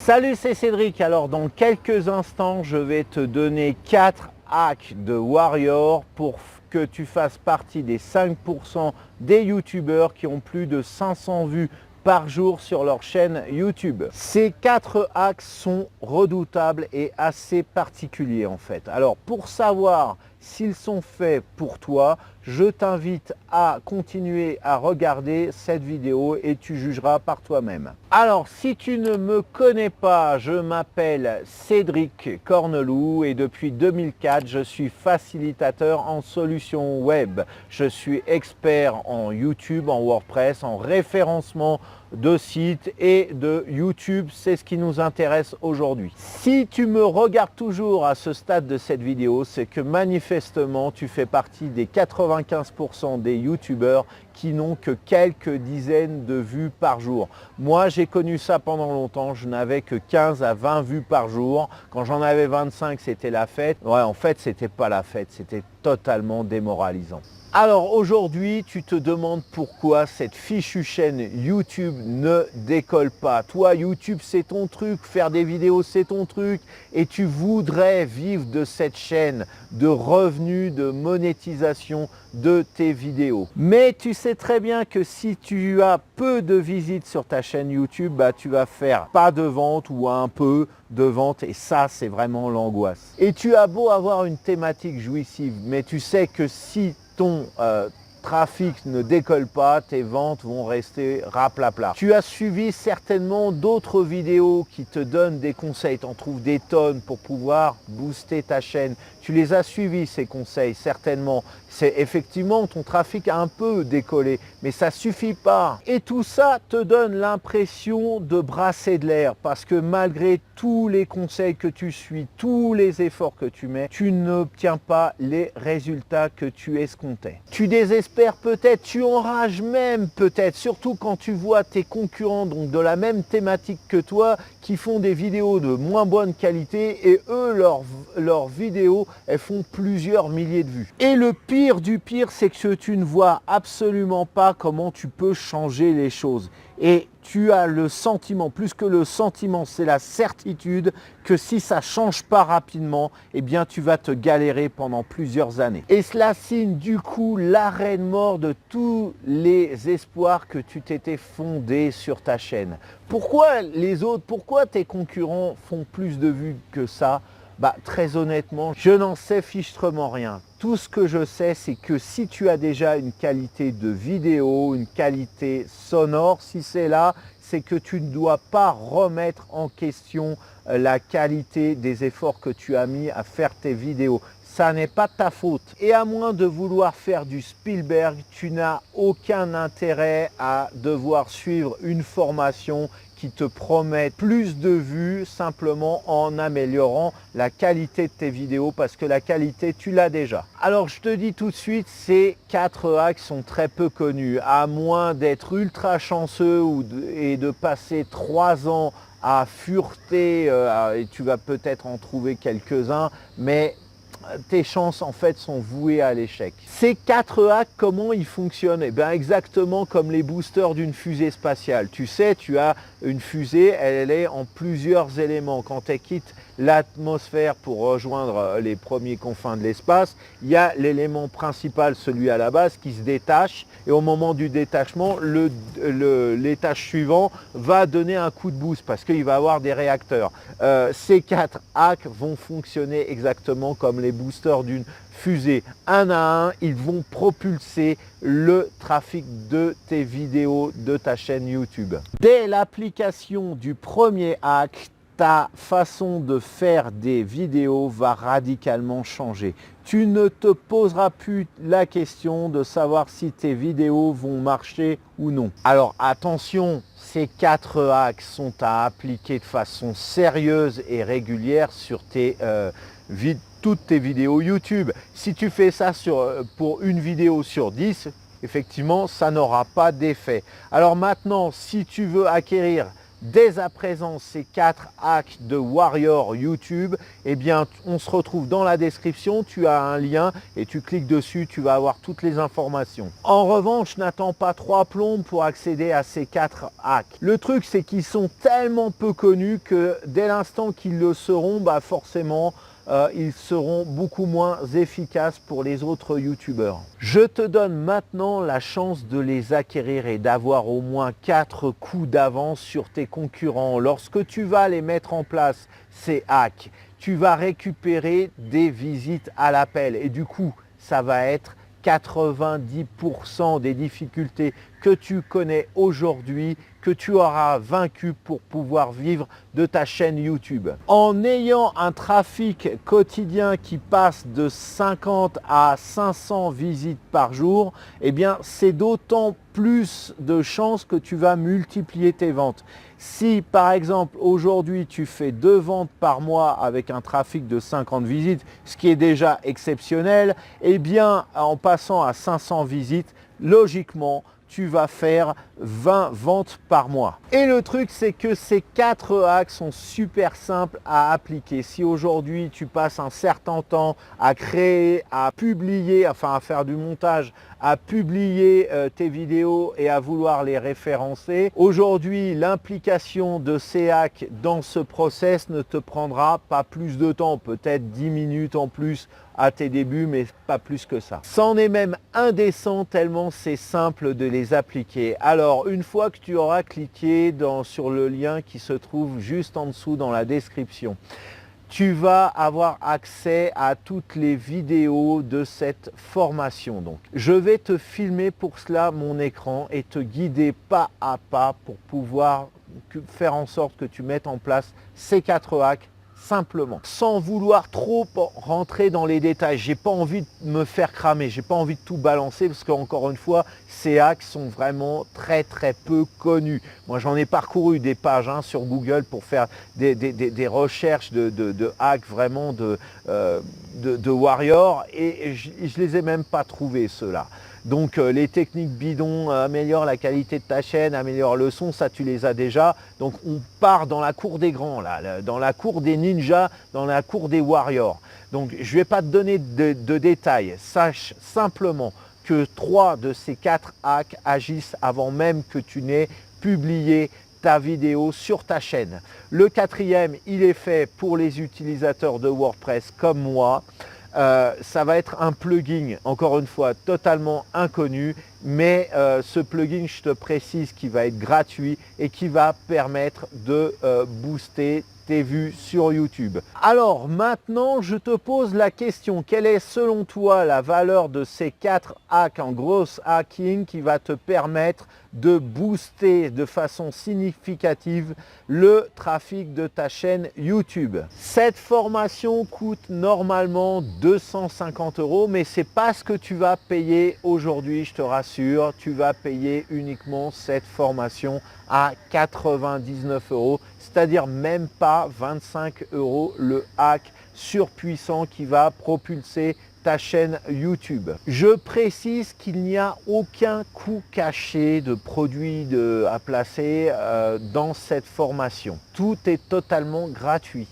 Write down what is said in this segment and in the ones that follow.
Salut, c'est Cédric. Alors dans quelques instants, je vais te donner 4 hacks de Warrior pour que tu fasses partie des 5% des youtubeurs qui ont plus de 500 vues par jour sur leur chaîne YouTube. Ces 4 hacks sont redoutables et assez particuliers en fait. Alors pour savoir s'ils sont faits pour toi, je t'invite à continuer à regarder cette vidéo et tu jugeras par toi-même. Alors si tu ne me connais pas, je m'appelle Cédric Corneloup et depuis 2004, je suis facilitateur en solutions web. Je suis expert en YouTube, en WordPress, en référencement de sites et de YouTube, c'est ce qui nous intéresse aujourd'hui. Si tu me regardes toujours à ce stade de cette vidéo, c'est que manifestement tu fais partie des 95% des youtubeurs qui n'ont que quelques dizaines de vues par jour. Moi, j'ai connu ça pendant longtemps, je n'avais que 15 à 20 vues par jour. Quand j'en avais 25, c'était la fête. Ouais, en fait, c'était pas la fête, c'était totalement démoralisant. Alors aujourd'hui, tu te demandes pourquoi cette fichue chaîne YouTube ne décolle pas. Toi, YouTube, c'est ton truc, faire des vidéos, c'est ton truc et tu voudrais vivre de cette chaîne, de revenus, de monétisation de tes vidéos. Mais tu sais très bien que si tu as peu de visites sur ta chaîne YouTube, tu vas faire pas de vente ou un peu de vente et ça, c'est vraiment l'angoisse. Et tu as beau avoir une thématique jouissive, mais tu sais que si ton trafic ne décolle pas, tes ventes vont rester raplapla. Tu as suivi certainement d'autres vidéos qui te donnent des conseils, tu en trouves des tonnes pour pouvoir booster ta chaîne. Tu les as suivis ces conseils, certainement. C'est effectivement ton trafic a un peu décollé, mais ça suffit pas. Et tout ça te donne l'impression de brasser de l'air parce que malgré tous les conseils que tu suis, tous les efforts que tu mets, tu n'obtiens pas les résultats que tu escomptais. Tu désespères peut-être, tu enrages même peut-être, surtout quand tu vois tes concurrents donc de la même thématique que toi qui font des vidéos de moins bonne qualité et eux, leurs vidéos, elles font plusieurs milliers de vues. Et le pire du pire, c'est que tu ne vois absolument pas comment tu peux changer les choses. Et tu as le sentiment, plus que le sentiment, c'est la certitude que si ça ne change pas rapidement, eh bien tu vas te galérer pendant plusieurs années. Et cela signe du coup l'arrêt de mort de tous les espoirs que tu t'étais fondé sur ta chaîne. Pourquoi les autres, pourquoi tes concurrents font plus de vues que ça ? Très honnêtement, je n'en sais fichtrement rien. Tout ce que je sais, c'est que si tu as déjà une qualité de vidéo, une qualité sonore, si c'est là, c'est que tu ne dois pas remettre en question la qualité des efforts que tu as mis à faire tes vidéos. Ça n'est pas ta faute. Et à moins de vouloir faire du Spielberg, tu n'as aucun intérêt à devoir suivre une formation qui te promet plus de vues simplement en améliorant la qualité de tes vidéos parce que la qualité, tu l'as déjà. Alors, je te dis tout de suite, ces 4 hacks sont très peu connus. À moins d'être ultra chanceux et de passer 3 ans à fureter, et tu vas peut-être en trouver quelques-uns, mais tes chances en fait sont vouées à l'échec. Ces 4 hacks, comment ils fonctionnent? Eh bien exactement comme les boosters d'une fusée spatiale. Tu sais, tu as une fusée, elle est en plusieurs éléments. Quand elle quitte l'atmosphère pour rejoindre les premiers confins de l'espace, il y a l'élément principal, celui à la base, qui se détache et au moment du détachement, l'étage suivant va donner un coup de boost parce qu'il va avoir des réacteurs. Ces 4 hacks vont fonctionner exactement comme les boosters d'une fusée. Un à un, ils vont propulser le trafic de tes vidéos de ta chaîne YouTube. Dès l'application du premier hack, ta façon de faire des vidéos va radicalement changer. Tu ne te poseras plus la question de savoir si tes vidéos vont marcher ou non. Alors attention, ces 4 hacks sont à appliquer de façon sérieuse et régulière sur toutes tes vidéos YouTube. Si tu fais ça pour une vidéo sur 10, effectivement, ça n'aura pas d'effet. Alors maintenant, si tu veux acquérir dès à présent ces 4 hacks de Warrior YouTube, eh bien on se retrouve dans la description, tu as un lien et tu cliques dessus, tu vas avoir toutes les informations. En revanche, n'attends pas 3 plombes pour accéder à ces 4 hacks. Le truc, c'est qu'ils sont tellement peu connus que dès l'instant qu'ils le seront, bah forcément, ils seront beaucoup moins efficaces pour les autres youtubeurs. Je te donne maintenant la chance de les acquérir et d'avoir au moins 4 coups d'avance sur tes concurrents. Lorsque tu vas les mettre en place, ces hacks, tu vas récupérer des visites à l'appel et du coup, ça va être 90% des difficultés que tu connais aujourd'hui, que tu auras vaincu pour pouvoir vivre de ta chaîne YouTube. En ayant un trafic quotidien qui passe de 50 à 500 visites par jour, eh bien c'est d'autant plus de chances que tu vas multiplier tes ventes. Si par exemple aujourd'hui tu fais 2 ventes par mois avec un trafic de 50 visites, ce qui est déjà exceptionnel, eh bien en passant à 500 visites, logiquement, tu vas faire 20 ventes par mois. Et le truc, c'est que ces 4 hacks sont super simples à appliquer. Si aujourd'hui, tu passes un certain temps à créer, à publier, enfin à faire du montage, à publier tes vidéos et à vouloir les référencer, aujourd'hui, l'implication de ces hacks dans ce process ne te prendra pas plus de temps, peut-être 10 minutes en plus à tes débuts, mais pas plus que ça. C'en est même indécent tellement c'est simple de les appliquer. Alors, une fois que tu auras cliqué sur le lien qui se trouve juste en dessous dans la description, tu vas avoir accès à toutes les vidéos de cette formation. Donc, je vais te filmer pour cela mon écran et te guider pas à pas pour pouvoir faire en sorte que tu mettes en place ces 4 hacks simplement, sans vouloir trop rentrer dans les détails. J'ai pas envie de me faire cramer, j'ai pas envie de tout balancer parce qu'encore une fois, ces hacks sont vraiment très peu connus. Moi, j'en ai parcouru des pages sur Google pour faire des recherches de hacks vraiment de Warrior et je les ai même pas trouvés ceux-là. Donc les techniques bidons améliorent la qualité de ta chaîne, améliorent le son, ça tu les as déjà. Donc on part dans la cour des grands, là, dans la cour des ninjas, dans la cour des warriors. Donc je ne vais pas te donner de détails, sache simplement que 3 de ces 4 hacks agissent avant même que tu n'aies publié ta vidéo sur ta chaîne. Le 4e, il est fait pour les utilisateurs de WordPress comme moi. Ça va être un plugin, encore une fois, totalement inconnu, mais ce plugin, je te précise, qui va être gratuit et qui va permettre de booster tes vues sur YouTube. Alors maintenant, je te pose la question, quelle est selon toi la valeur de ces 4 hacks en gross hacking qui va te permettre de booster de façon significative le trafic de ta chaîne YouTube? Cette formation coûte normalement 250 €, mais c'est pas ce que tu vas payer aujourd'hui, je te rassure. Tu vas payer uniquement cette formation à 99 €, c'est-à-dire même pas 25 € le hack surpuissant qui va propulser ta chaîne YouTube. Je précise qu'il n'y a aucun coût caché de produit à placer dans cette formation. Tout est totalement gratuit.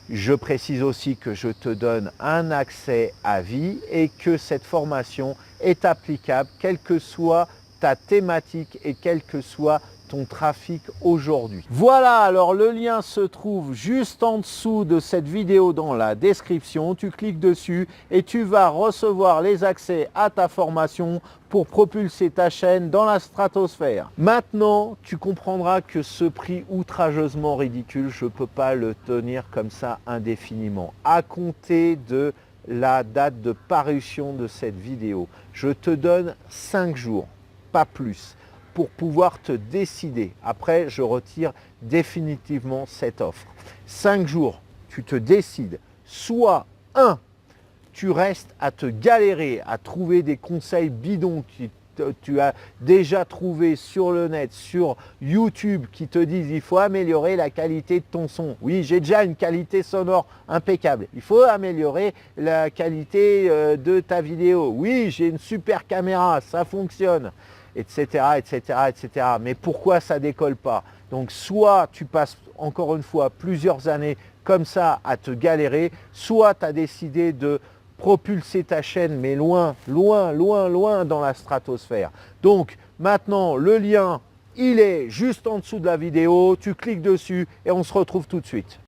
Je précise aussi que je te donne un accès à vie et que cette formation est applicable quelle que soit ta thématique et quel que soit ton trafic aujourd'hui. Voilà, alors le lien se trouve juste en dessous de cette vidéo dans la description. Tu cliques dessus et tu vas recevoir les accès à ta formation pour propulser ta chaîne dans la stratosphère. Maintenant, tu comprendras que ce prix outrageusement ridicule, je ne peux pas le tenir comme ça indéfiniment. À compter de la date de parution de cette vidéo, je te donne 5 jours, pas plus, pour pouvoir te décider. Après, je retire définitivement cette offre. 5 jours, tu te décides. Soit 1, tu restes à te galérer, à trouver des conseils bidons que tu as déjà trouvé sur le net, sur YouTube, qui te disent il faut améliorer la qualité de ton son. Oui, j'ai déjà une qualité sonore impeccable. Il faut améliorer la qualité de ta vidéo. Oui, j'ai une super caméra, ça fonctionne. etc., etc., etc. Mais pourquoi ça décolle pas? Donc soit tu passes encore une fois plusieurs années comme ça à te galérer, soit tu as décidé de propulser ta chaîne, mais loin, loin, loin, loin dans la stratosphère. Donc maintenant, le lien, il est juste en dessous de la vidéo, tu cliques dessus et on se retrouve tout de suite.